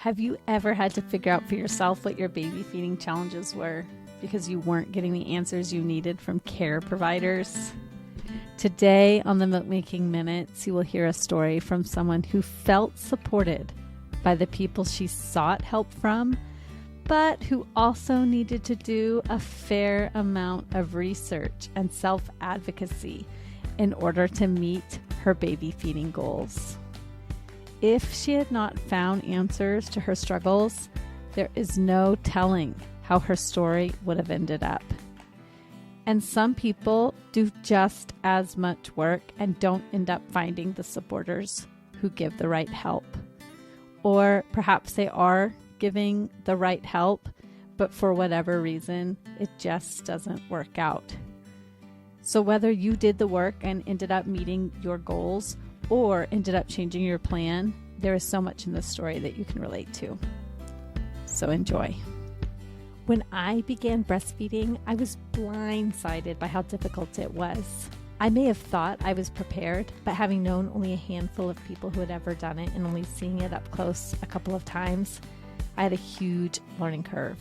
Have you ever had to figure out for yourself what your baby feeding challenges were because you weren't getting the answers you needed from care providers? Today on the Milk Making Minutes, you will hear a story from someone who felt supported by the people she sought help from, but who also needed to do a fair amount of research and self-advocacy in order to meet her baby feeding goals. If she had not found answers to her struggles, there is no telling how her story would have ended up. And some people do just as much work and don't end up finding the supporters who give the right help. Or perhaps they are giving the right help, but for whatever reason, it just doesn't work out. So whether you did the work and ended up meeting your goals or ended up changing your plan, there is so much in this story that you can relate to. So enjoy. When I began breastfeeding, I was blindsided by how difficult it was. I may have thought I was prepared, but having known only a handful of people who had ever done it and only seeing it up close a couple of times, I had a huge learning curve.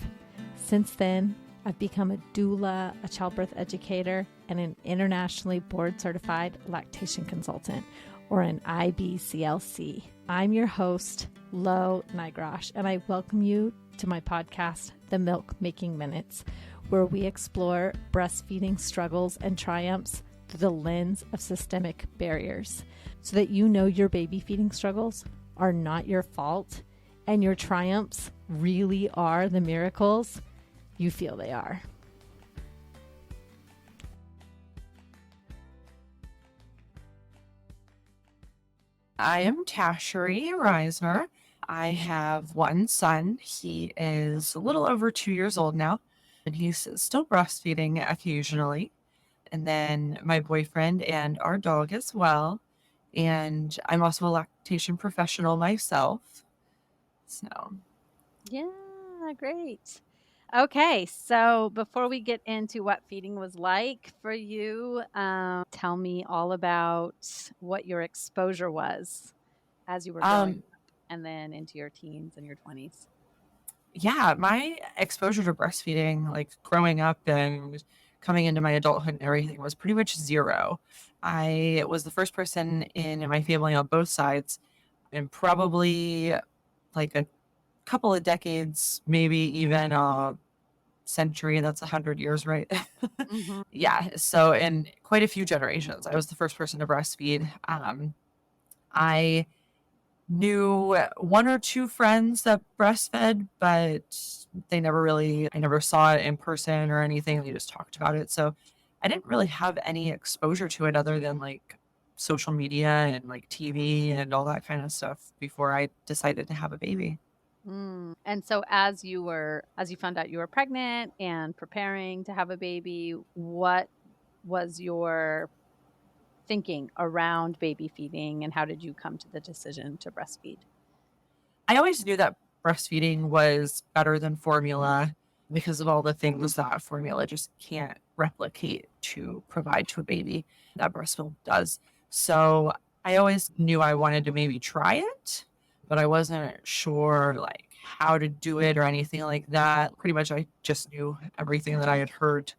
Since then, I've become a doula, a childbirth educator, and an internationally board-certified lactation consultant, or an IBCLC. I'm your host, Lo Nigrosh, and I welcome you to my podcast, The Milk Making Minutes, where we explore breastfeeding struggles and triumphs through the lens of systemic barriers, so that you know your baby feeding struggles are not your fault, and your triumphs really are the miracles you feel they are. I am Tashery Reisner. I have one son. He is a little over 2 years old now, and he's still breastfeeding occasionally. And then my boyfriend and our dog as well. And I'm also a lactation professional myself. So, Yeah, great. Okay, so before we get into what feeding was like for you, tell me all about what your exposure was as you were growing up and then into your teens and your 20s. yeah, my exposure to breastfeeding, like growing up and coming into my adulthood and everything, was pretty much zero. I was the first person in my family on both sides, and probably like a couple of decades, maybe even a century. That's 100 years, right? Mm-hmm. Yeah. So in quite a few generations, I was the first person to breastfeed. I knew one or two friends that breastfed, but I never saw it in person or anything. They just talked about it. So I didn't really have any exposure to it other than like social media and like TV and all that kind of stuff before I decided to have a baby. And so as you found out you were pregnant and preparing to have a baby, what was your thinking around baby feeding and how did you come to the decision to breastfeed? I always knew that breastfeeding was better than formula because of all the things that formula just can't replicate to provide to a baby that breast milk does. So I always knew I wanted to maybe try it, but I wasn't sure like how to do it or anything like that. Pretty much I just knew everything that I had heard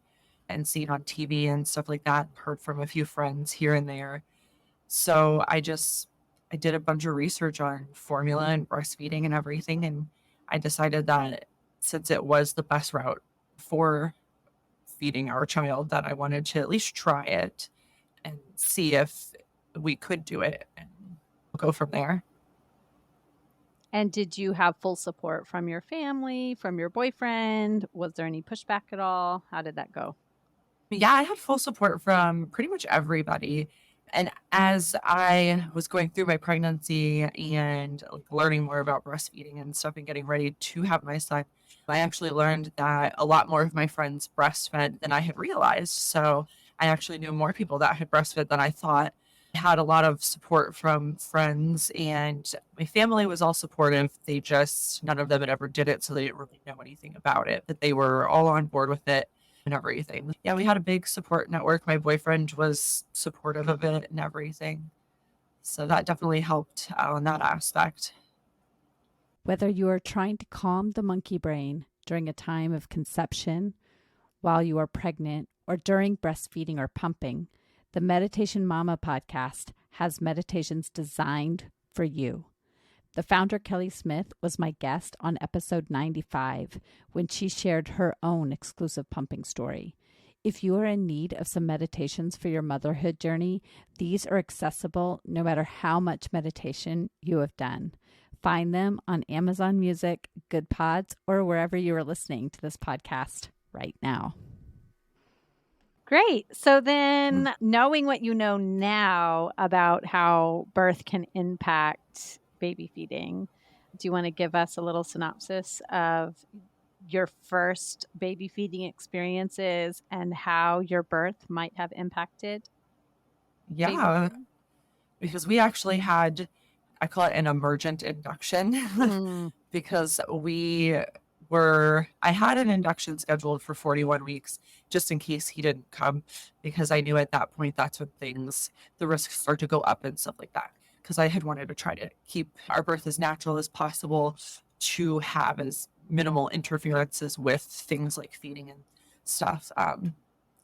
and seen on TV and stuff like that, heard from a few friends here and there. So I did a bunch of research on formula and breastfeeding and everything, and I decided that since it was the best route for feeding our child, that I wanted to at least try it and see if we could do it and go from there. And did you have full support from your family, from your boyfriend? Was there any pushback at all? How did that go? Yeah, I had full support from pretty much everybody. And as I was going through my pregnancy and like, learning more about breastfeeding and stuff and getting ready to have my son, I actually learned that a lot more of my friends breastfed than I had realized. So I actually knew more people that had breastfed than I thought. I had a lot of support from friends, and my family was all supportive. None of them had ever did it, so they didn't really know anything about it, but they were all on board with it and everything. Yeah, we had a big support network. My boyfriend was supportive of it and everything. So that definitely helped on that aspect. Whether you are trying to calm the monkey brain during a time of conception, while you are pregnant, or during breastfeeding or pumping, the Meditation Mama podcast has meditations designed for you. The founder, Kelly Smith, was my guest on episode 95 when she shared her own exclusive pumping story. If you are in need of some meditations for your motherhood journey, these are accessible no matter how much meditation you have done. Find them on Amazon Music, Good Pods, or wherever you are listening to this podcast right now. Great. So then, knowing what you know now about how birth can impact baby feeding, do you want to give us a little synopsis of your first baby feeding experiences and how your birth might have impacted baby Yeah, feeding? because we actually had, I call it an emergent induction because I had an induction scheduled for 41 weeks just in case he didn't come, because I knew at that point that's when the risks start to go up and stuff like that. Because I had wanted to try to keep our birth as natural as possible, to have as minimal interferences with things like feeding and stuff.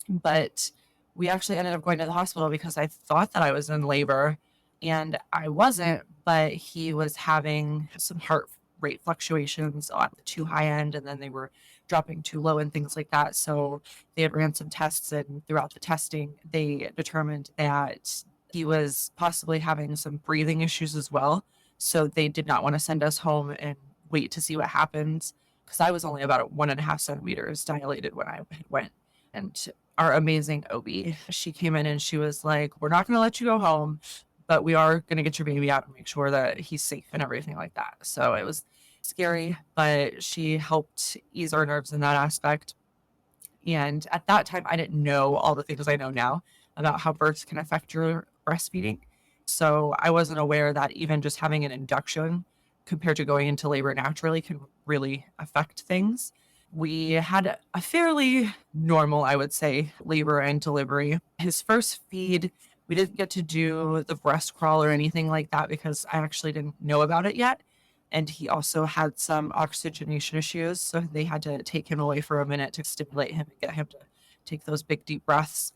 But we actually ended up going to the hospital because I thought that I was in labor, and I wasn't, but he was having some heart rate fluctuations on the too high end, and then they were dropping too low and things like that. So they had ran some tests, and throughout the testing, they determined that he was possibly having some breathing issues as well. So they did not want to send us home and wait to see what happens, because I was only about 1.5 centimeters dilated when I went. And our amazing OB, she came in and she was like, "We're not going to let you go home, but we are going to get your baby out and make sure that he's safe and everything like that." So it was scary, but she helped ease our nerves in that aspect. And at that time, I didn't know all the things I know now about how births can affect your breastfeeding. So I wasn't aware that even just having an induction compared to going into labor naturally can really affect things. We had a fairly normal, I would say, labor and delivery. His first feed, we didn't get to do the breast crawl or anything like that because I actually didn't know about it yet. And he also had some oxygenation issues, so they had to take him away for a minute to stimulate him and get him to take those big, deep breaths.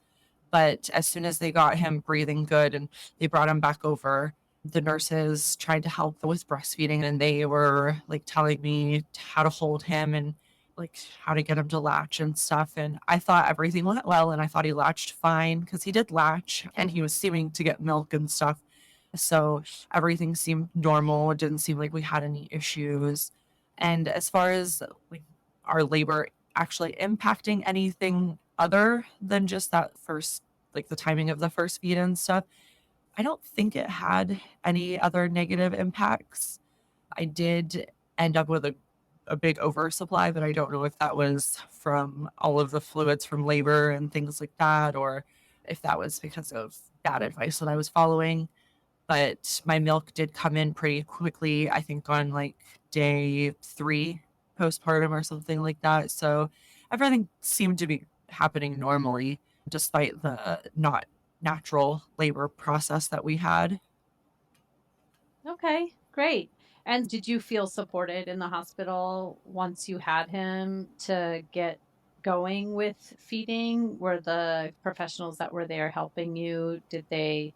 But as soon as they got him breathing good and they brought him back over, the nurses tried to help with breastfeeding, and they were like telling me how to hold him and like how to get him to latch and stuff. And I thought everything went well, and I thought he latched fine because he did latch and he was seeming to get milk and stuff. So everything seemed normal. It didn't seem like we had any issues. And as far as like our labor actually impacting anything other than just that first, like the timing of the first feed and stuff, I don't think it had any other negative impacts. I did end up with a big oversupply, but I don't know if that was from all of the fluids from labor and things like that, or if that was because of bad advice that I was following. But my milk did come in pretty quickly, I think on like day 3 postpartum or something like that. So everything seemed to be happening normally, despite the not natural labor process that we had. Okay, great. And did you feel supported in the hospital once you had him to get going with feeding? Were the professionals that were there helping you, did they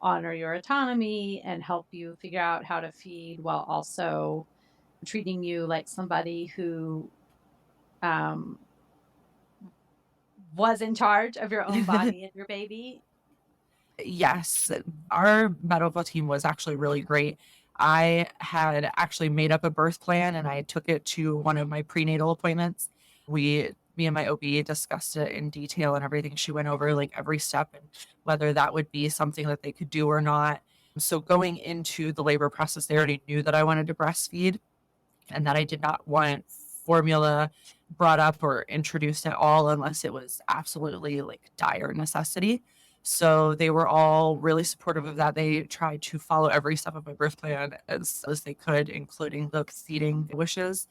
honor your autonomy and help you figure out how to feed while also treating you like somebody who um, was in charge of your own body and your baby? Yes, our medical team was actually really great. I had actually made up a birth plan and I took it to one of my prenatal appointments. Me and my OB discussed it in detail and everything. She went over like every step and whether that would be something that they could do or not. So going into the labor process, they already knew that I wanted to breastfeed and that I did not want formula brought up or introduced at all unless it was absolutely like dire necessity. So they were all really supportive of that. They tried to follow every step of my birth plan as they could, including the feeding wishes.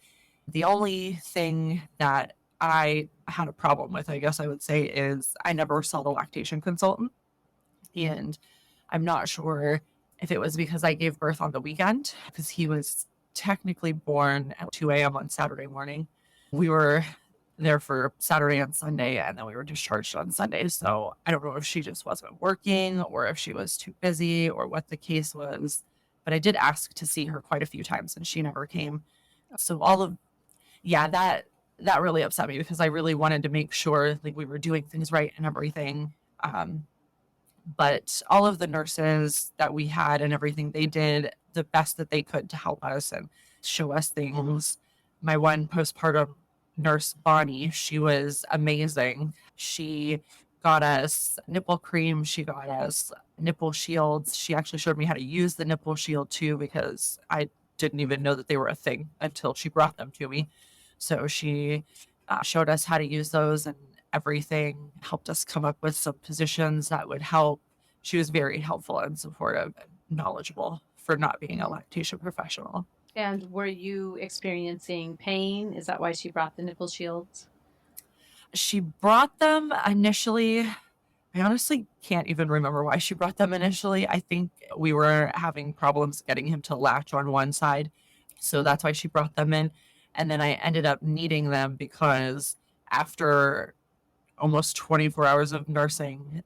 The only thing that I had a problem with, I guess I would say, is I never saw the lactation consultant. And I'm not sure if it was because I gave birth on the weekend, because he was technically born at 2 a.m. on Saturday morning. We were there for Saturday and Sunday, and then we were discharged on Sunday. So I don't know if she just wasn't working or if she was too busy or what the case was. But I did ask to see her quite a few times, and she never came. So that really upset me because I really wanted to make sure like we were doing things right and everything. But all of the nurses that we had and everything, they did the best that they could to help us and show us things. My one postpartum nurse, Bonnie, she was amazing. She got us nipple cream. She got us nipple shields. She actually showed me how to use the nipple shield too, because I didn't even know that they were a thing until she brought them to me. So she showed us how to use those and everything, helped us come up with some positions that would help. She was very helpful and supportive and knowledgeable for not being a lactation professional. And were you experiencing pain? Is that why she brought the nipple shields? She brought them initially. I honestly can't even remember why she brought them initially. I think we were having problems getting him to latch on one side. So that's why she brought them in. And then I ended up needing them because after almost 24 hours of nursing,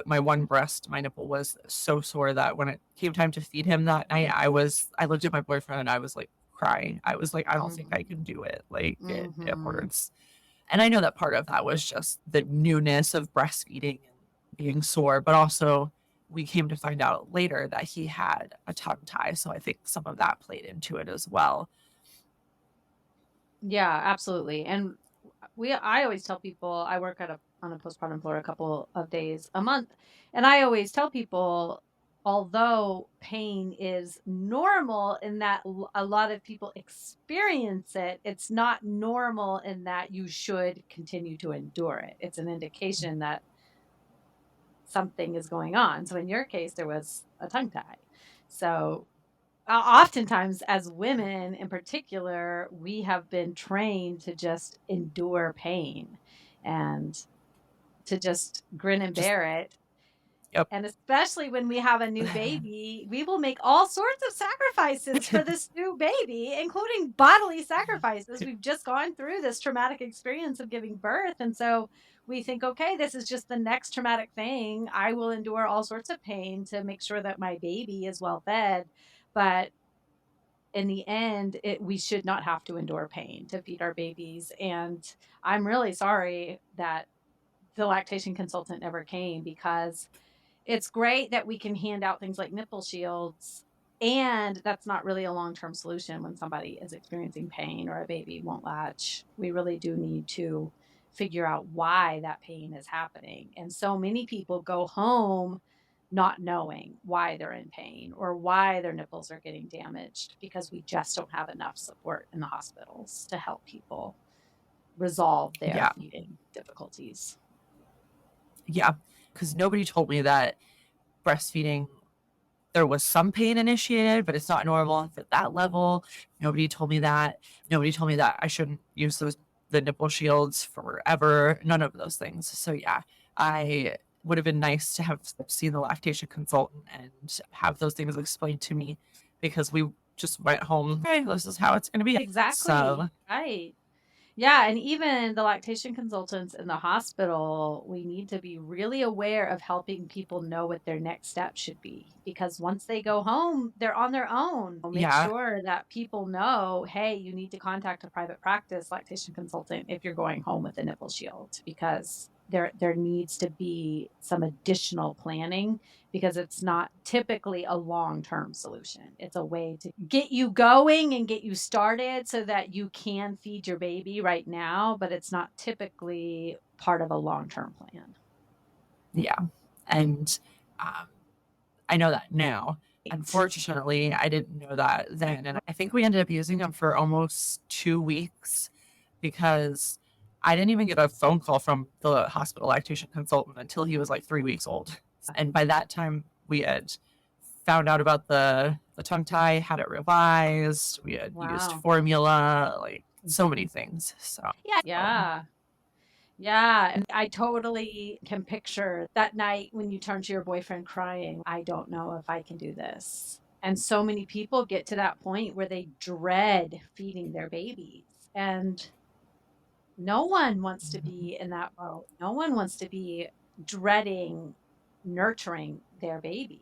my one breast, my nipple was so sore that when it came time to feed him that night, I looked at my boyfriend and I was like crying. I was like, I don't think I can do it. Like it hurts. And I know that part of that was just the newness of breastfeeding and being sore, but also we came to find out later that he had a tongue tie. So I think some of that played into it as well. Yeah, absolutely. And I always tell people I work on a postpartum floor a couple of days a month, and I always tell people, although pain is normal in that a lot of people experience it, it's not normal in that you should continue to endure it. It's an indication that something is going on. So in your case, there was a tongue tie. So oftentimes as women in particular, we have been trained to just endure pain and to just grin and Just, bear it. yep. And especially when we have a new baby, we will make all sorts of sacrifices for this new baby, including bodily sacrifices. We've just gone through this traumatic experience of giving birth. And so we think, okay, this is just the next traumatic thing. I will endure all sorts of pain to make sure that my baby is well fed. But in the end, we should not have to endure pain to feed our babies. And I'm really sorry that the lactation consultant never came, because it's great that we can hand out things like nipple shields, and that's not really a long-term solution when somebody is experiencing pain or a baby won't latch. We really do need to figure out why that pain is happening. And so many people go home not knowing why they're in pain or why their nipples are getting damaged, because we just don't have enough support in the hospitals to help people resolve their Yeah. feeding difficulties. Yeah. Because nobody told me that breastfeeding, there was some pain initiated, but it's not normal at that level. Nobody told me that. Nobody told me that I shouldn't use the nipple shields forever. None of those things. So yeah, I would have been nice to have seen the lactation consultant and have those things explained to me, because we just went home. Okay, this is how it's going to be. Exactly. So Right. Yeah, and even the lactation consultants in the hospital, we need to be really aware of helping people know what their next step should be, because once they go home, they're on their own. Make yeah, sure that people know, hey, you need to contact a private practice lactation consultant if you're going home with a nipple shield, because there needs to be some additional planning, because it's not typically a long-term solution. It's a way to get you going and get you started so that you can feed your baby right now, but it's not typically part of a long-term plan. yeah. And I know that now. Unfortunately, I didn't know that then. And I think we ended up using them for almost 2 weeks, because I didn't even get a phone call from the hospital lactation consultant until he was like 3 weeks old. And by that time, we had found out about the tongue tie, had it revised, we had used Wow. formula, like so many things. So, Yeah. Yeah. Yeah, and I totally can picture that night when you turn to your boyfriend crying, I don't know if I can do this. And so many people get to that point where they dread feeding their babies. And no one wants to be in that boat. No one wants to be dreading nurturing their baby.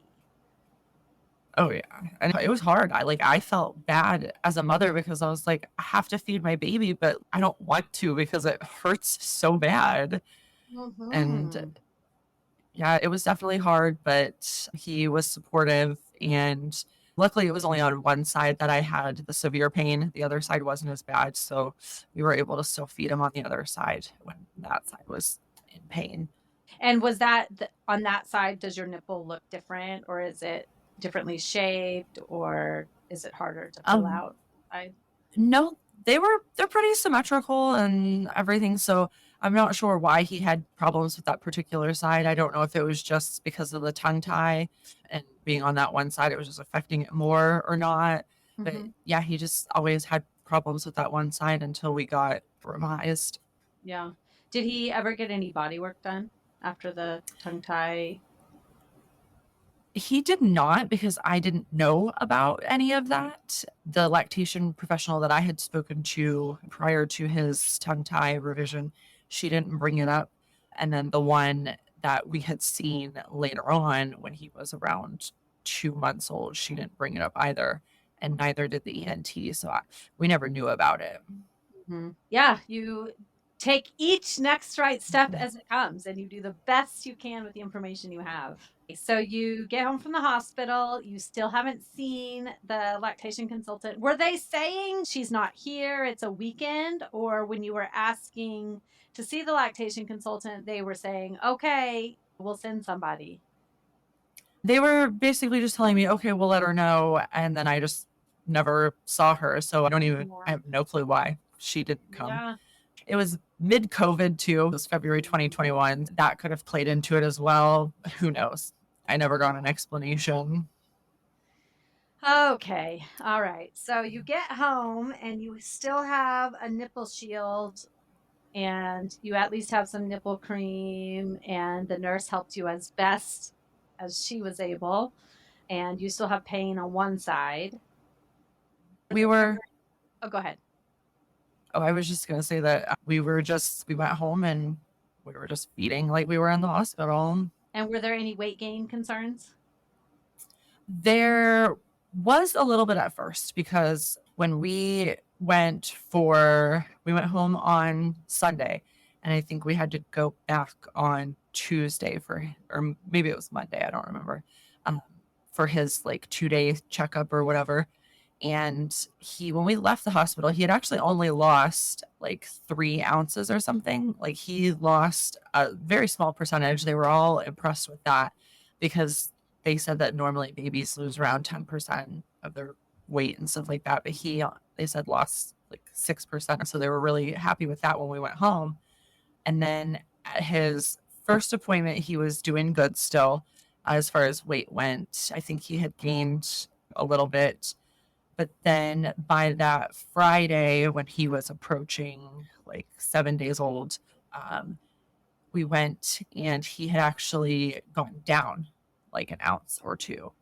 Oh yeah. And it was hard. I felt bad as a mother because I was like, I have to feed my baby, but I don't want to because it hurts so bad. And Mhm. yeah, it was definitely hard, but he was supportive. And luckily, it was only on one side that I had the severe pain. The other side wasn't as bad. So we were able to still feed him on the other side when that side was in pain. And was that on that side, does your nipple look different, or is it differently shaped, or is it harder to pull Um, out? I No, they're pretty symmetrical and everything. So I'm not sure why he had problems with that particular side. I don't know if it was just because of the tongue tie and being on that one side, it was just affecting it more or not. But Mhm. yeah, he just always had problems with that one side until we got revised. Yeah. Did he ever get any body work done after the tongue tie? He did not because I didn't know about any of that. The lactation professional that I had spoken to prior to his tongue tie revision, she didn't bring it up. And then the one that we had seen later on when he was around 2 months old, she didn't bring it up either. And neither did the ENT. So we never knew about it. Mhm. Yeah, you take each next right step as it comes and you do the best you can with the information you have. So you get home from the hospital, you still haven't seen the lactation consultant. Were they saying she's not here, it's a weekend? Or when you were asking to see the lactation consultant, they were saying, okay, we'll send somebody? They were basically just telling me, okay, we'll let her know. And then I just never saw her. So I Yeah. have no clue why she didn't come. Yeah. It was mid COVID too. It was February 2021. That could have played into it as well. Who knows? I never got an explanation. Okay. All right. So you get home and you still have a nipple shield and you at least have some nipple cream and the nurse helped you as best as she was able and you still have pain on one side. We were, Oh, go ahead. oh, I was just going to say that we went home and we were just feeding like we were in the hospital. And were there any weight gain concerns? There was a little bit at first because when we went home on Sunday and I think we had to go back on Tuesday or maybe it was Monday, I don't remember, um, for his like 2 day checkup or whatever. And when we left the hospital, he had actually only lost like 3 ounces or something. Like he lost a very small percentage. They were all impressed with that because they said that normally babies lose around 10% of their weight and stuff like that. But they said lost like 6%. So they were really happy with that when we went home. And then at his first appointment, he was doing good still as far as weight went. I think he had gained a little bit, but then by that Friday, when he was approaching like 7 days old, um, we went and he had actually gone down like an ounce or two.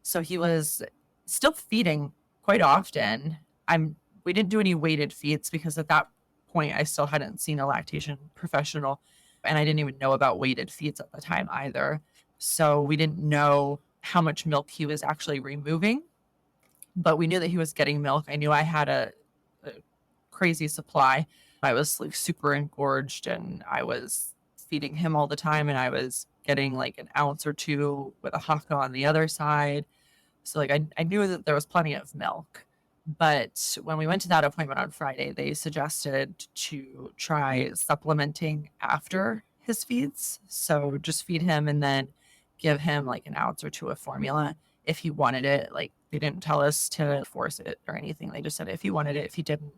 So he was still feeding quite often. We didn't do any weighted feeds because at that point I still hadn't seen a lactation professional and I didn't even know about weighted feeds at the time either. So we didn't know how much milk he was actually removing, but we knew that he was getting milk. I knew I had a crazy supply. I was like super engorged and I was feeding him all the time and I was getting like an ounce or two with a haka on the other side. So like I knew that there was plenty of milk. But when we went to that appointment on Friday, they suggested to try supplementing after his feeds. So just feed him and then give him like an ounce or two of formula if he wanted it. Like they didn't tell us to force it or anything. They just said if he wanted it, if he didn't,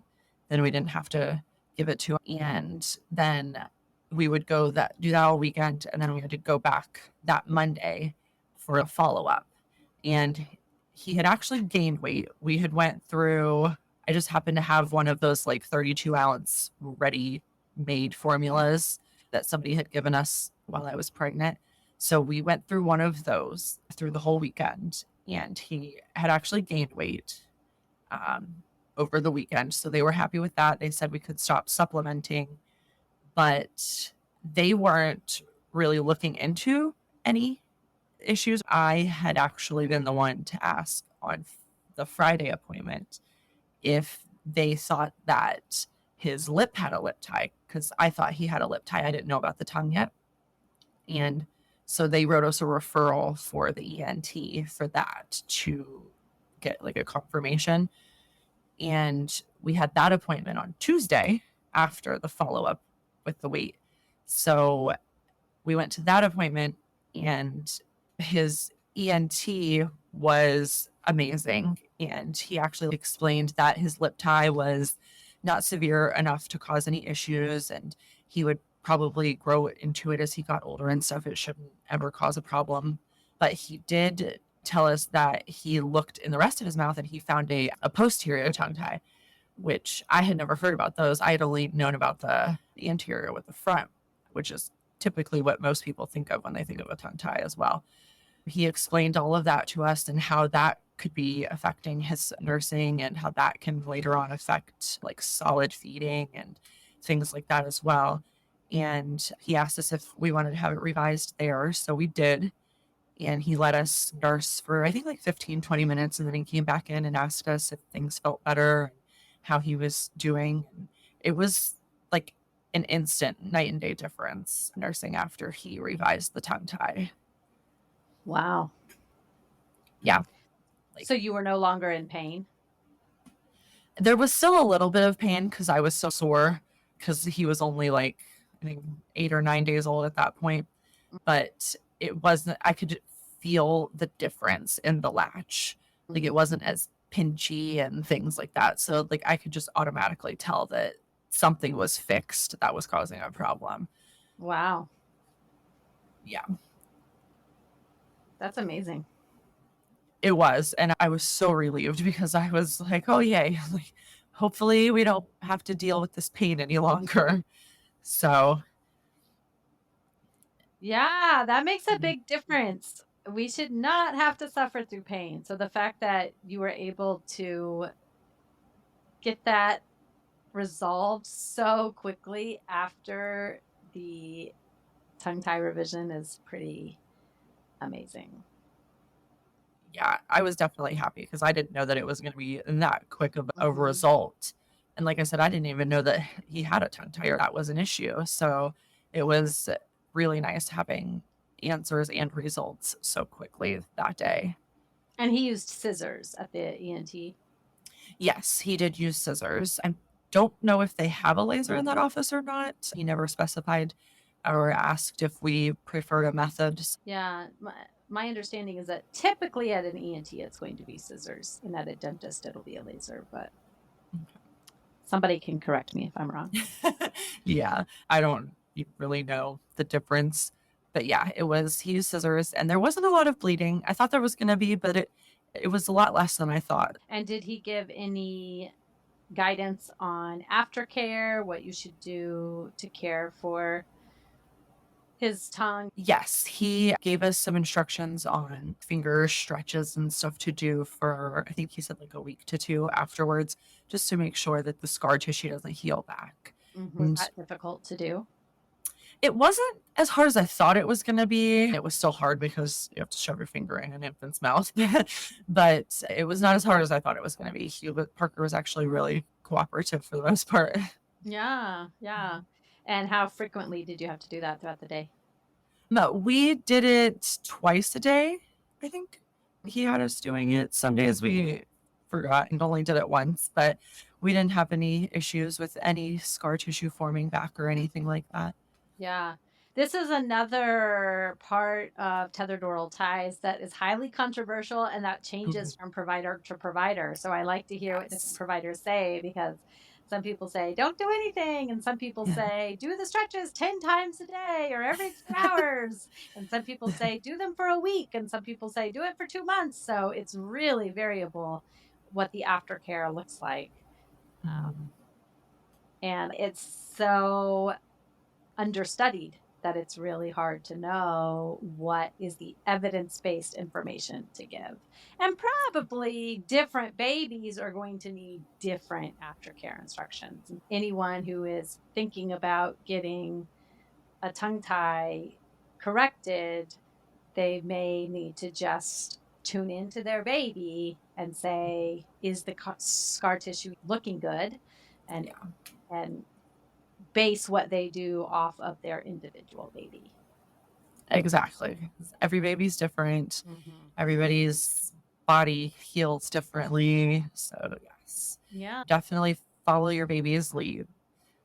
then we didn't have to give it to him. And then we would do that all weekend, and then we had to go back that Monday for a follow up. And he had actually gained weight. We had went through. I just happened to have one of those like 32-ounce ready made formulas that somebody had given us while I was pregnant. So we went through one of those through the whole weekend. and he had actually gained weight um, over the weekend. So they were happy with that. They said we could stop supplementing, but they weren't really looking into any issues. I had actually been the one to ask on the Friday appointment if they thought that his lip had a lip tie, because I thought he had a lip tie. I didn't know about the tongue yet. And so they wrote us a referral for the ENT for that to get like a confirmation. And we had that appointment on Tuesday after the follow up with the weight. So we went to that appointment, and his ENT was amazing. And he actually explained that his lip tie was not severe enough to cause any issues, and he would probably grow into it as he got older and stuff. It shouldn't ever cause a problem. But he did tell us that he looked in the rest of his mouth and he found a posterior tongue tie, which I had never heard about those. I had only known about the anterior with the front, which is typically what most people think of when they think of a tongue tie as well. He explained all of that to us and how that could be affecting his nursing and how that can later on affect like solid feeding and things like that as well. And he asked us if we wanted to have it revised there. So we did. And he let us nurse for, I think, like 15, 20 minutes. And then he came back in and asked us if things felt better, how he was doing. It was like an instant night and day difference nursing after he revised the tongue tie. Wow. Yeah. So you were no longer in pain? There was still a little bit of pain because I was so sore because he was only like, I think 8 or 9 days old at that point. But it wasn't, I could feel the difference in the latch. Like it wasn't as pinchy and things like that. So like I could just automatically tell that something was fixed that was causing a problem. Wow. Yeah. That's amazing. It was. And I was so relieved because I was like, oh, yay. Like, hopefully we don't have to deal with this pain any longer. So, Yeah, that makes a big difference. We should not have to suffer through pain. So the fact that you were able to get that resolved so quickly after the tongue tie revision is pretty amazing. yeah, I was definitely happy because I didn't know that it was going to be that quick of a result. And like I said, I didn't even know that he had a tongue tie or that was an issue. So it was really nice having answers and results so quickly that day. And he used scissors at the ENT. Yes, he did use scissors. I don't know if they have a laser in that office or not. He never specified or asked if we preferred a method. Yeah, my understanding is that typically at an ENT it's going to be scissors, and at a dentist it'll be a laser, but somebody can correct me if I'm wrong. Yeah, I don't really know the difference. But yeah, he used scissors and there wasn't a lot of bleeding. I thought there was going to be, but it was a lot less than I thought. And did he give any guidance on aftercare, what you should do to care for his tongue? Yes, he gave us some instructions on finger stretches and stuff to do for, I think he said like a week to two afterwards, just to make sure that the scar tissue doesn't heal back. Was that difficult to do? It wasn't as hard as I thought it was going to be. It was still hard because you have to shove your finger in an infant's mouth, but it was not as hard as I thought it was going to be. Parker was actually really cooperative for the most part. Yeah, yeah. And how frequently did you have to do that throughout the day? No, we did it twice a day, I think. He had us doing it. Some days we forgot and only did it once, but we didn't have any issues with any scar tissue forming back or anything like that. Yeah. This is another part of tethered oral ties that is highly controversial and that changes from provider to provider. So I like to hear what different providers say, because some people say, don't do anything. And some people say, do the stretches 10 times a day or every 2 hours. And some people say, do them for a week. And some people say, do it for 2 months. So it's really variable what the aftercare looks like. And it's so understudied that it's really hard to know what is the evidence-based information to give. And probably different babies are going to need different aftercare instructions. Anyone who is thinking about getting a tongue tie corrected, they may need to just tune into their baby and say, is the scar tissue looking good? And Yeah, and base what they do off of their individual baby. exactly. Every baby's different. Mm-hmm. Everybody's body heals differently. So, yes, Yeah. definitely follow your baby's lead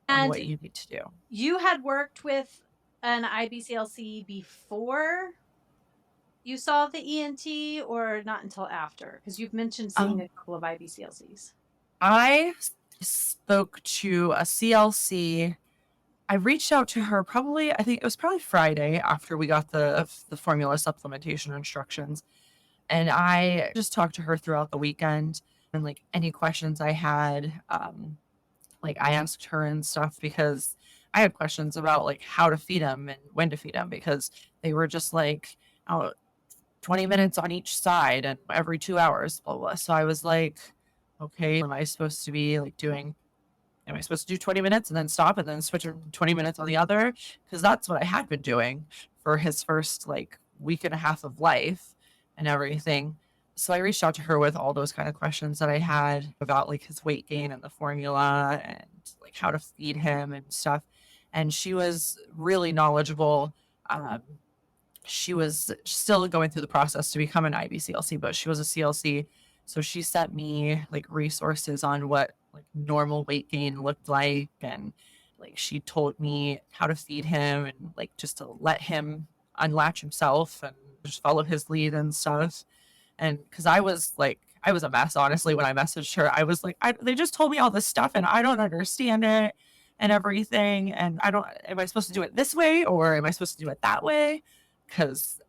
on And what you need to do. you had worked with an IBCLC before you saw the ENT, or not until after? Because you've mentioned seeing Um, a couple of IBCLCs. I spoke to a CLC. I reached out to her probably, I think it was probably Friday after we got the formula supplementation instructions. And I just talked to her throughout the weekend and like any questions I had. Like I asked her and stuff because I had questions about like how to feed them and when to feed them because they were just like out 20 minutes on each side and every 2 hours, blah, blah. So I was like, okay, am I supposed to be like doing, am I supposed to do 20 minutes and then stop and then switch to 20 minutes on the other? Because that's what I had been doing for his first like week and a half of life and everything. So I reached out to her with all those kind of questions that I had about like his weight gain and the formula and like how to feed him and stuff. And she was really knowledgeable. She was still going through the process to become an IBCLC, but she was a CLC. So she sent me like resources on what like normal weight gain looked like. And like she told me how to feed him and like just to let him unlatch himself and just follow his lead and stuff. And because I was a mess, honestly, when I messaged her. I was like, they just told me all this stuff and I don't understand it and everything. And I don't, am I supposed to do it this way or am I supposed to do it that way? Because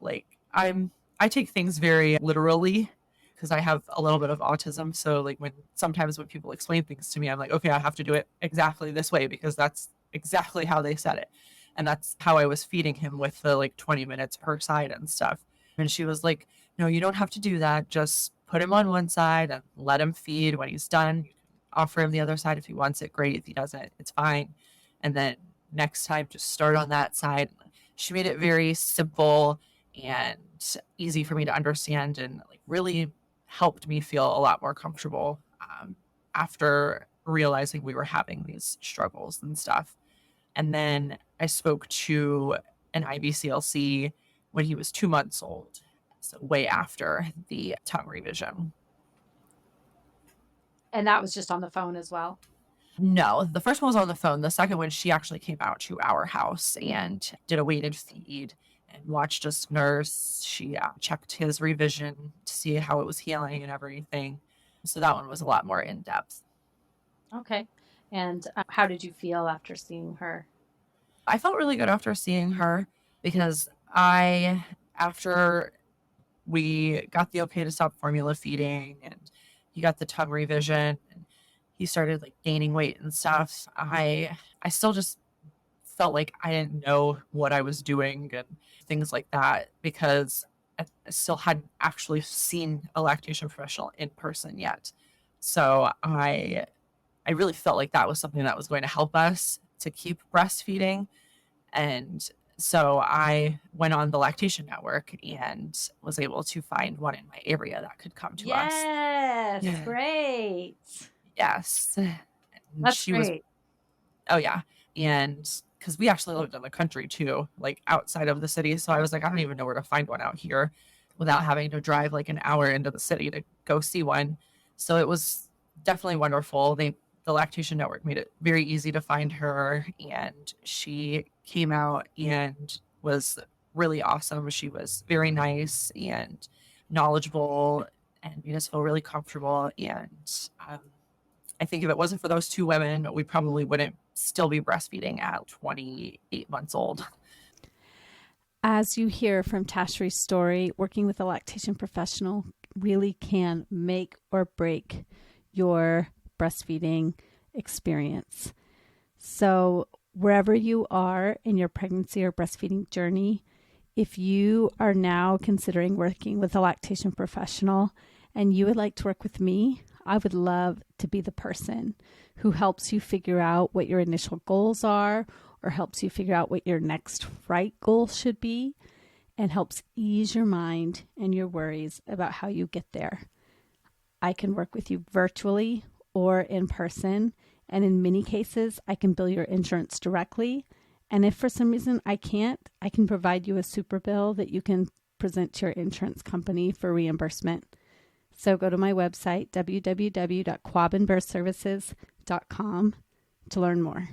like I take things very literally because I have a little bit of autism. So like sometimes when people explain things to me, I'm like, okay, I have to do it exactly this way because that's exactly how they said it. And that's how I was feeding him with the like 20 minutes per side and stuff. And she was like, no, you don't have to do that. Just put him on one side and let him feed. When he's done, you can offer him the other side if he wants it. Great. If he doesn't, it's fine. And then next time, just start on that side. She made it very simple and easy for me to understand and like really helped me feel a lot more comfortable after realizing we were having these struggles and stuff. And then I spoke to an IBCLC when he was 2 months old, so way after the tongue revision. And that was just on the phone as well. No, the first one was on the phone. The second one, she actually came out to our house and did a weighted feed and watched us nurse. She checked his revision to see how it was healing and everything. So that one was a lot more in depth. Okay. And how did you feel after seeing her? I felt really good after seeing her because after we got the okay to stop formula feeding and he got the tongue revision and he started like gaining weight and stuff, I still just felt like I didn't know what I was doing and things like that because I still hadn't actually seen a lactation professional in person yet. So I really felt like that was something that was going to help us to keep breastfeeding. And so I went on the lactation network and was able to find one in my area that could come to us. Yes, Yeah. great. Yes. And That's she was, great. oh yeah. And because we actually lived in the country too, like outside of the city. So I was like, I don't even know where to find one out here without having to drive like an hour into the city to go see one. So it was definitely wonderful. The lactation network made it very easy to find her and she came out and was really awesome. She was very nice and knowledgeable and made us feel really comfortable. And I think if it wasn't for those two women, we probably wouldn't still be breastfeeding at 28 months old. As you hear from Tashery's story, working with a lactation professional really can make or break your breastfeeding experience. So wherever you are in your pregnancy or breastfeeding journey, if you are now considering working with a lactation professional and you would like to work with me, I would love to be the person who helps you figure out what your initial goals are or helps you figure out what your next right goal should be and helps ease your mind and your worries about how you get there. I can work with you virtually or in person. And in many cases, I can bill your insurance directly. And if for some reason I can't, I can provide you a super bill that you can present to your insurance company for reimbursement. So go to my website, www.quabbandbirthservices.com, to learn more.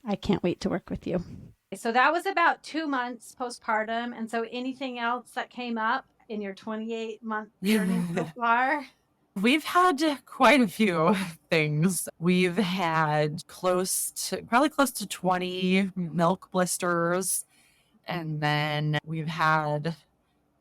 I can't wait to work with you. So that was about 2 months postpartum. And so anything else that came up in your 28-month journey so far? We've had quite a few things. We've had probably close to 20 milk blisters. And then I've had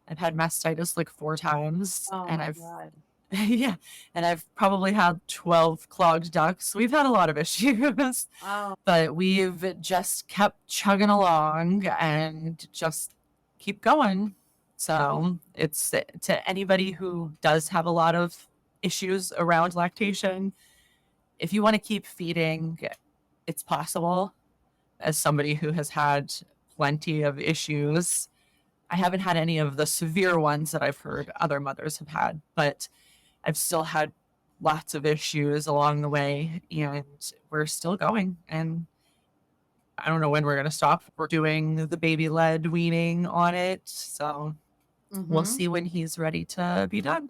mastitis like 4 times. Oh and my I've, God. yeah, and I've probably had 12 clogged ducts. We've had a lot of issues, Oh, but we've just kept chugging along and just keep going. So it's to anybody who does have a lot of issues around lactation, if you want to keep feeding, it's possible. As somebody who has had plenty of issues, I haven't had any of the severe ones that I've heard other mothers have had, but I've still had lots of issues along the way, and we're still going. And I don't know when we're going to stop. We're doing the baby-led weaning on it, so we'll see when he's ready to be done.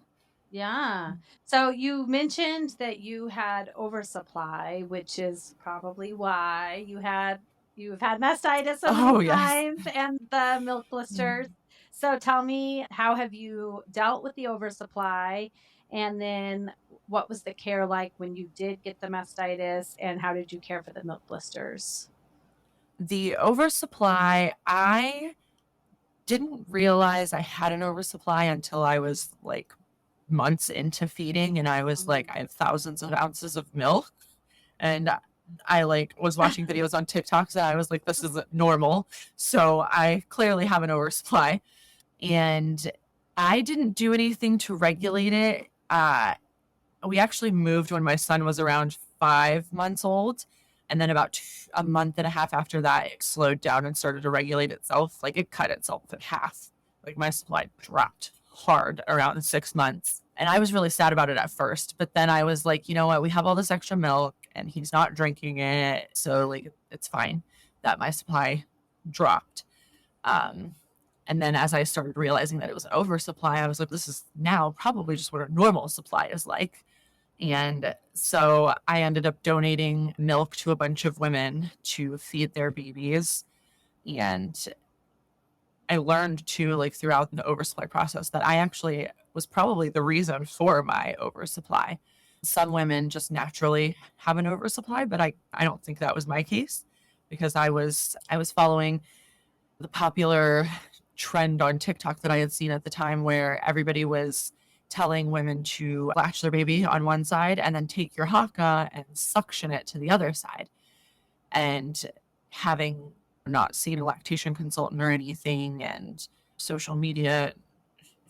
Yeah. So you mentioned that you had oversupply, which is probably why you've had mastitis so many Oh, yes. times and the milk blisters. So tell me, how have you dealt with the oversupply? And then what was the care like when you did get the mastitis, and how did you care for the milk blisters? The oversupply, I didn't realize I had an oversupply until I was like months into feeding, and I was like, I have thousands of ounces of milk. And I like was watching videos on TikTok, and I was like, this isn't normal. So I clearly have an oversupply. And I didn't do anything to regulate it. We actually moved when my son was around 5 months old. And then about a month and a half after that, it slowed down and started to regulate itself. Like it cut itself in half. Like my supply dropped hard around 6 months. And I was really sad about it at first. But then I was like, you know what? We have all this extra milk and he's not drinking it. So like it's fine that my supply dropped. And then as I started realizing that it was an oversupply, I was like, this is now probably just what a normal supply is like. And so I ended up donating milk to a bunch of women to feed their babies. And I learned too, like throughout the oversupply process, that I actually was probably the reason for my oversupply. Some women just naturally have an oversupply, but I don't think that was my case, because I was following the popular trend on TikTok that I had seen at the time, where everybody was telling women to latch their baby on one side and then take your haka and suction it to the other side. And having not seen a lactation consultant or anything, and social media,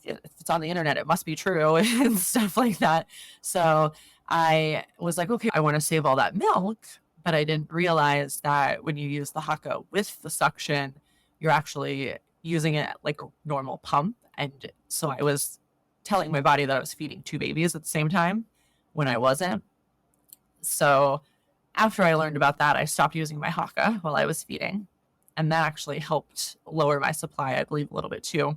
if it's on the internet, it must be true and stuff like that. So I was like, okay, I want to save all that milk, but I didn't realize that when you use the haka with the suction, you're actually using it like a normal pump. And so I was telling my body that I was feeding 2 babies at the same time when I wasn't. So after I learned about that, I stopped using my haka while I was feeding. And that actually helped lower my supply, I believe, a little bit too.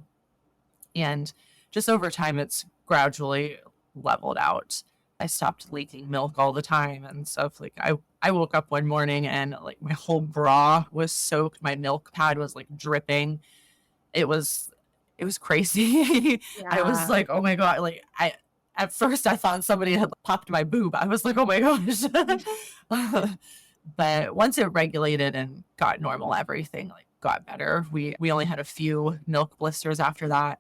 And just over time, it's gradually leveled out. I stopped leaking milk all the time and stuff. Like I woke up one morning and like my whole bra was soaked. My milk pad was like dripping. It was crazy. I was like, oh my God. Like at first I thought somebody had popped my boob. I was like, oh my gosh. But once it regulated and got normal, everything like got better. We only had a few milk blisters after that.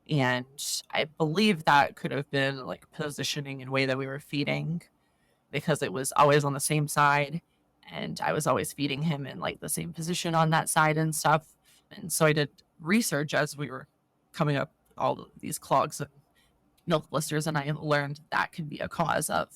And I believe that could have been like positioning and way that we were feeding, because it was always on the same side. and I was always feeding him in like the same position on that side and stuff. And so I did research as we were coming up with all of these clogs and milk blisters, and I learned that can be a cause of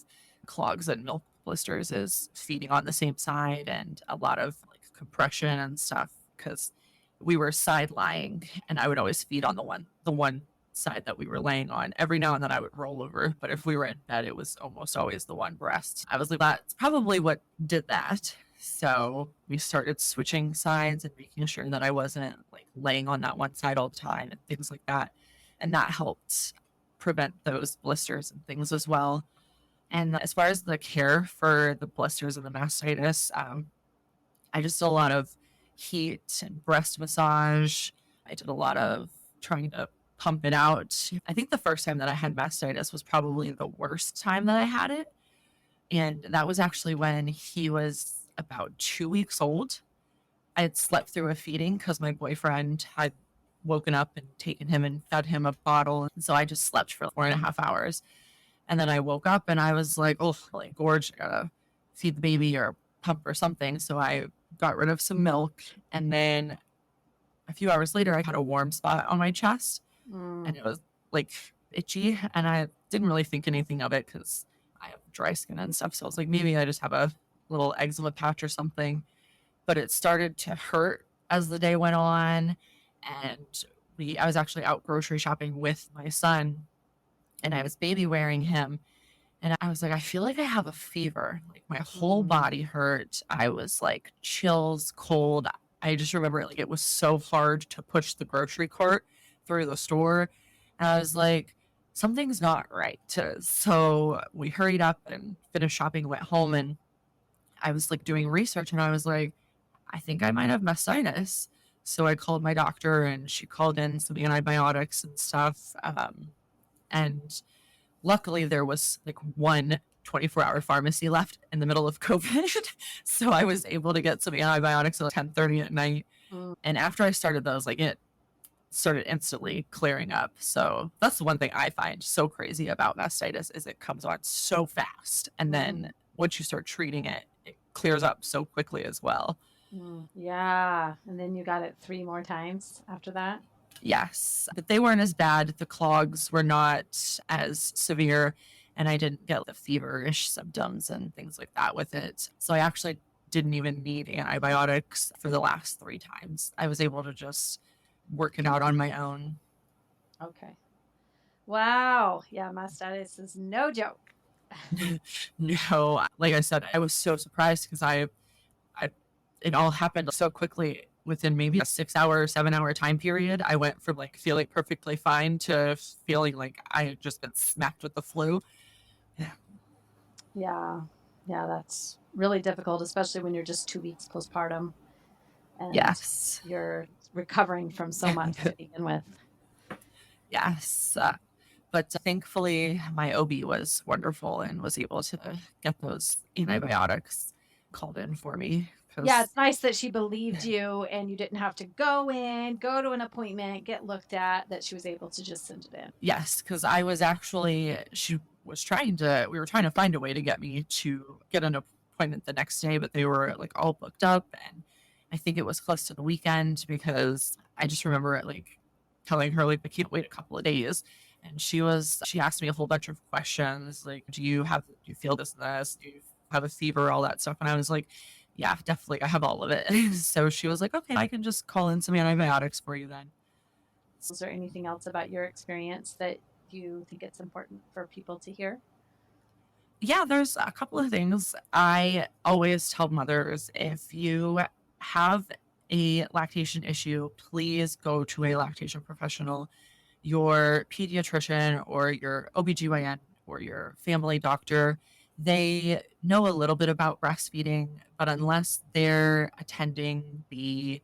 clogs and milk blisters is feeding on the same side and a lot of like compression and stuff, because we were side lying and I would always feed on the one side that we were laying on. Every now and then I would roll over, but if we were in bed, it was almost always the one breast. I was like, that's probably what did that. So we started switching sides and making sure that I wasn't like laying on that one side all the time and things like that. And that helped prevent those blisters and things as well. And as far as the care for the blisters and the mastitis, I just did a lot of heat and breast massage. I did a lot of trying to pump it out. I think the first time that I had mastitis was probably the worst time that I had it. And that was actually when he was about 2 weeks old. I had slept through a feeding because my boyfriend had woken up and taken him and fed him a bottle. And so I just slept for 4.5 hours. And then I woke up and I was like, oh, like gorge, I gotta feed the baby or pump or something. So I got rid of some milk. And then a few hours later, I had a warm spot on my chest and it was like itchy. And I didn't really think anything of it because I have dry skin and stuff. So I was like, maybe I just have a little eczema patch or something. But it started to hurt as the day went on. And I was actually out grocery shopping with my son and I was baby wearing him. And I was like, I feel like I have a fever. Like my whole body hurt. I was like chills, cold. I just remember like it was so hard to push the grocery cart through the store. And I was like, something's not right. So we hurried up and finished shopping, went home, and I was like doing research and I was like, I think I might have mastitis. So I called my doctor and she called in some antibiotics and stuff. And luckily there was like one 24-hour pharmacy left in the middle of COVID. So I was able to get some antibiotics at 10:30 at night. And after I started those, like it started instantly clearing up. So that's the one thing I find so crazy about mastitis is it comes on so fast. And then once you start treating it, it clears up so quickly as well. Yeah. And then you got it 3 more times after that? Yes, but they weren't as bad. The clogs were not as severe, and I didn't get the feverish symptoms and things like that with it. So I actually didn't even need antibiotics for the last 3 times. I was able to just work it out on my own. Okay. Wow. Yeah, mastitis is no joke. No, like I said, I was so surprised because it all happened so quickly. Within maybe a 6-hour, 7-hour time period, I went from like feeling perfectly fine to feeling like I had just been smacked with the flu. Yeah. Yeah, that's really difficult, especially when you're just 2 weeks postpartum and Yes. you're recovering from so much to begin with. Yes. But thankfully, my OB was wonderful and was able to get those antibiotics called in for me. Yeah, it's nice that she believed you and you didn't have to go to an appointment, get looked at, that she was able to just send it in. Yes, because we were trying to find a way to get me to get an appointment the next day, but they were like all booked up. And I think it was close to the weekend because I just remember it like telling her like, I can't wait a couple of days. And she asked me a whole bunch of questions like, do you feel this and this? Do you have a fever? All that stuff. And I was like, yeah, definitely. I have all of it. So she was like, okay, I can just call in some antibiotics for you then. Is there anything else about your experience that you think it's important for people to hear? Yeah, there's a couple of things. I always tell mothers, if you have a lactation issue, please go to a lactation professional, your pediatrician or your OBGYN or your family doctor. They know a little bit about breastfeeding, but unless they're attending the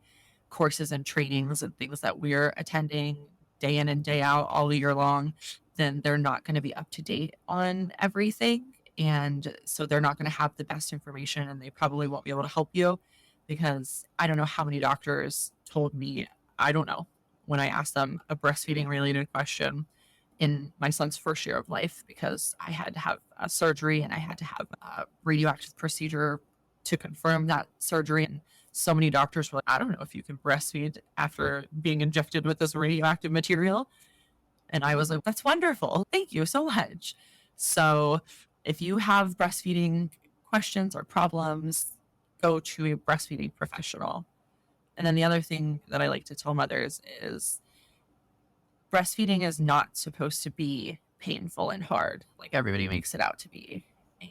courses and trainings and things that we're attending day in and day out all year long, then they're not going to be up to date on everything. And so they're not going to have the best information and they probably won't be able to help you because I don't know how many doctors told me, I don't know, when I asked them a breastfeeding related question in my son's first year of life, because I had to have a surgery and I had to have a radioactive procedure to confirm that surgery. And so many doctors were like, I don't know if you can breastfeed after being injected with this radioactive material. And I was like, that's wonderful. Thank you so much. So if you have breastfeeding questions or problems, go to a breastfeeding professional. And then the other thing that I like to tell mothers is breastfeeding is not supposed to be painful and hard like everybody makes it out to be.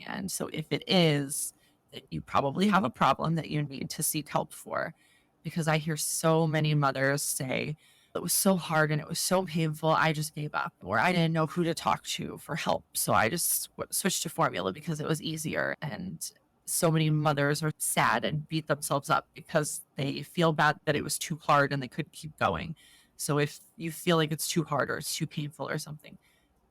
And so if it is, that you probably have a problem that you need to seek help for. Because I hear so many mothers say, it was so hard and it was so painful, I just gave up, or I didn't know who to talk to for help. So I just switched to formula because it was easier. And so many mothers are sad and beat themselves up because they feel bad that it was too hard and they couldn't keep going. So if you feel like it's too hard or it's too painful or something,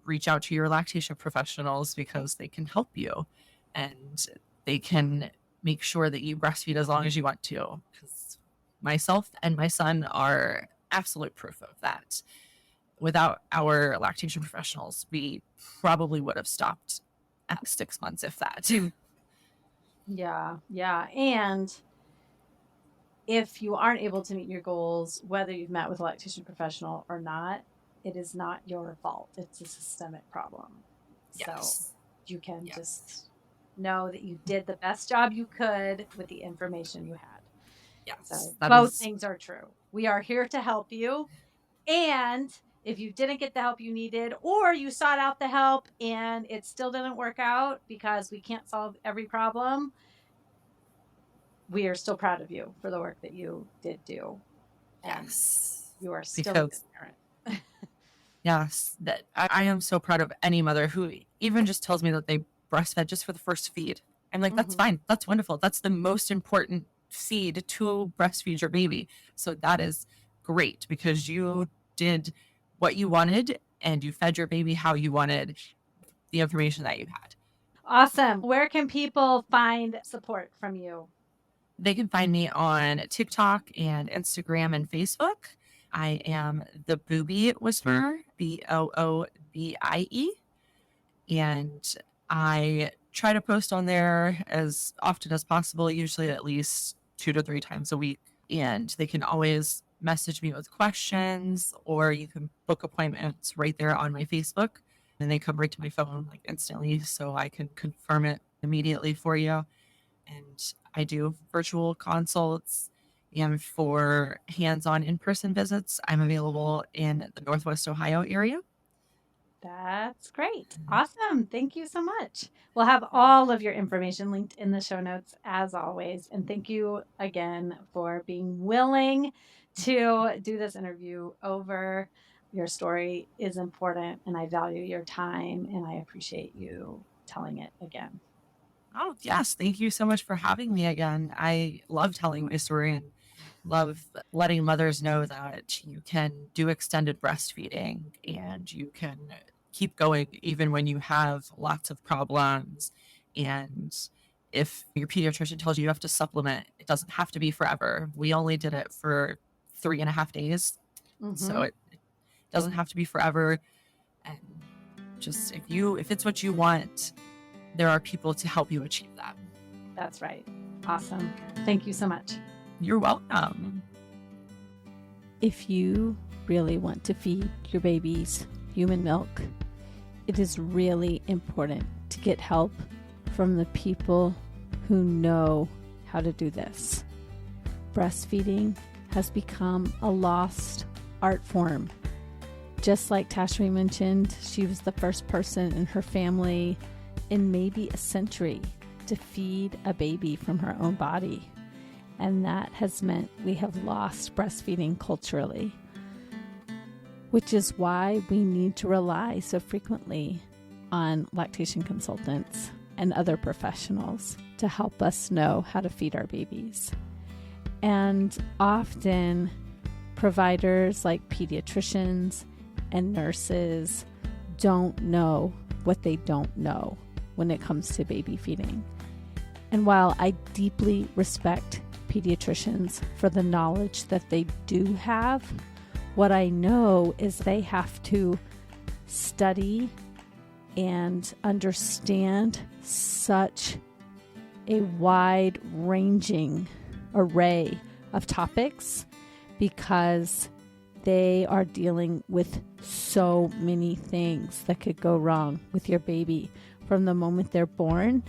reach out to your lactation professionals because they can help you and they can make sure that you breastfeed as long as you want to. Because myself and my son are absolute proof of that. Without our lactation professionals, we probably would have stopped at 6 months, if that. Yeah. And if you aren't able to meet your goals, whether you've met with a lactation professional or not, it is not your fault. It's a systemic problem. Yes. So you can just know that you did the best job you could with the information you had. Yes. So both things are true. We are here to help you. And if you didn't get the help you needed, or you sought out the help and it still didn't work out because we can't solve every problem, we are still proud of you for the work that you did do. And yes. You are still a good parent. Yes. That I am so proud of any mother who even just tells me that they breastfed just for the first feed. I'm like, that's fine. That's wonderful. That's the most important feed to breastfeed your baby. So that is great because you did what you wanted and you fed your baby how you wanted the information that you had. Awesome. Where can people find support from you? They can find me on TikTok and Instagram and Facebook. I am the Boobie Whisperer, Boobie. And I try to post on there as often as possible, usually at least 2 to 3 times a week. And they can always message me with questions, or you can book appointments right there on my Facebook. And they come right to my phone like instantly, so I can confirm it immediately for you. And I do virtual consults. And for hands-on in-person visits, I'm available in the Northwest Ohio area. That's great. Awesome. Thank you so much. We'll have all of your information linked in the show notes as always. And thank you again for being willing to do this interview over. Your story is important and I value your time and I appreciate you telling it again. Oh, yes. Thank you so much for having me again. I love telling my story and love letting mothers know that you can do extended breastfeeding and you can keep going even when you have lots of problems. And if your pediatrician tells you you have to supplement, it doesn't have to be forever. We only did it for 3.5 days. So it doesn't have to be forever. And just if it's what you want, there are people to help you achieve that. That's right. Awesome. Thank you so much. You're welcome. If you really want to feed your babies human milk, it is really important to get help from the people who know how to do this. Breastfeeding has become a lost art form. Just like Tashery mentioned, she was the first person in her family in maybe a century to feed a baby from her own body. And that has meant we have lost breastfeeding culturally, which is why we need to rely so frequently on lactation consultants and other professionals to help us know how to feed our babies. And often providers like pediatricians and nurses don't know what they don't know when it comes to baby feeding. And while I deeply respect pediatricians for the knowledge that they do have, what I know is they have to study and understand such a wide ranging array of topics because they are dealing with so many things that could go wrong with your baby from the moment they're born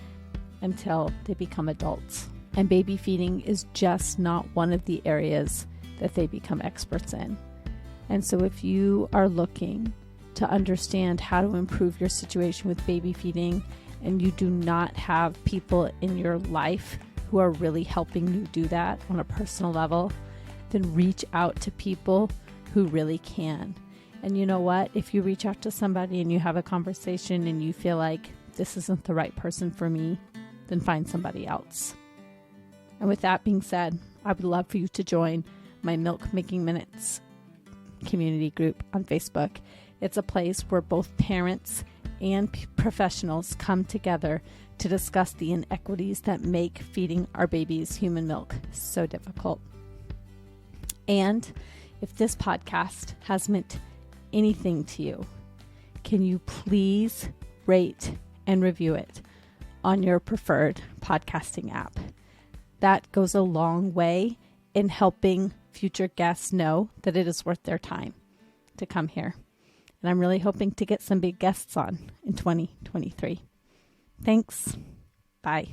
until they become adults. And baby feeding is just not one of the areas that they become experts in. And so if you are looking to understand how to improve your situation with baby feeding and you do not have people in your life who are really helping you do that on a personal level, then reach out to people who really can. And you know what? If you reach out to somebody and you have a conversation and you feel like this isn't the right person for me, then find somebody else. And with that being said, I would love for you to join my Milk Making Minutes community group on Facebook. It's a place where both parents and professionals come together to discuss the inequities that make feeding our babies human milk so difficult. And if this podcast has meant anything to you, can you please rate and review it on your preferred podcasting app? That goes a long way in helping future guests know that it is worth their time to come here. And I'm really hoping to get some big guests on in 2023. Thanks. Bye.